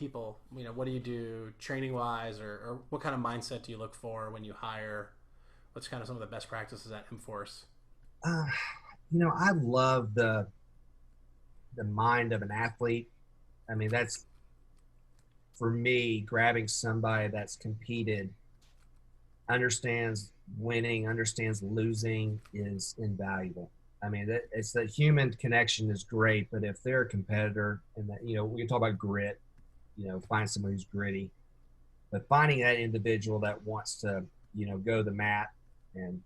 people? What do you do training wise, or what kind of mindset do you look for when you hire? What's kind of some of the best practices at Enforce? Uh, I love the mind of an athlete. I mean, that's for me, grabbing somebody that's competed, understands winning, understands losing is invaluable. I mean, it's the human connection is great, but if they're a competitor and that, we can talk about grit, find someone who's gritty, but finding that individual that wants to, go the mat and,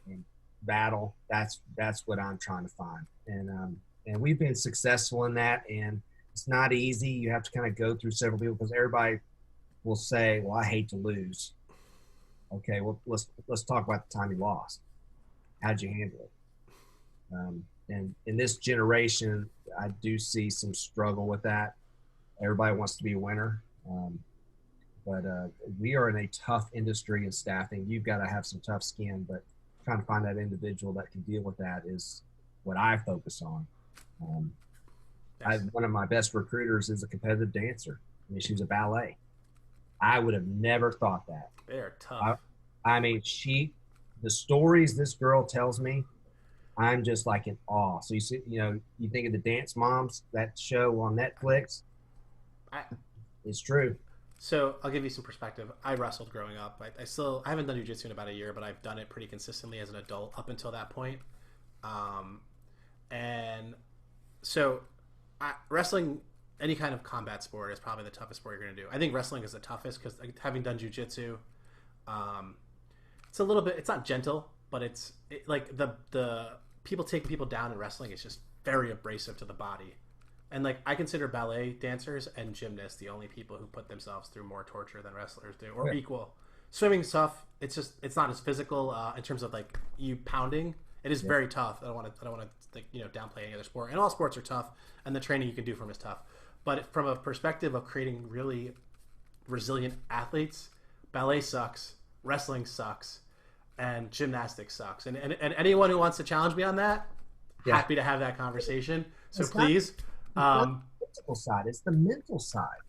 and battle, that's what I'm trying to find. And we've been successful in that. And it's not easy. You have to kind of go through several people because everybody will say, well, I hate to lose. Okay, well, let's talk about the time you lost. How'd you handle it? And in this generation, I do see some struggle with that. Everybody wants to be a winner, but we are in a tough industry in staffing. You've got to have some tough skin, but trying to find that individual that can deal with that is what I focus on. Um, Yes, one of my best recruiters is a competitive dancer. I mean, she was a ballet. I would have never thought that. they are I, tough. I mean, the stories this girl tells me, I'm just like in awe. So you see, you think of the Dance Moms, that show on Netflix. I, It's true. so I'll give you some perspective. I wrestled growing up. I haven't done jujitsu in about a year, but I've done it pretty consistently as an adult up until that point. Um, and so wrestling, any kind of combat sport, is probably the toughest sport you're going to do. I think wrestling is the toughest because, like, having done jujitsu, um, it's a little bit. It's not gentle, but like the people taking people down in wrestling is just very abrasive to the body. And like I consider ballet dancers and gymnasts the only people who put themselves through more torture than wrestlers do, or Yeah. equal. Swimming's tough. It's not as physical in terms of like you pounding. It is Yeah. very tough. I don't want to like, downplay any other sport. And all sports are tough, and the training you can do from is tough. But from a perspective of creating really resilient athletes, ballet sucks, wrestling sucks, and gymnastics sucks. And anyone who wants to challenge me on that, Yeah. happy to have that conversation. So It's not, please, it's not um, the physical side, it's the mental side.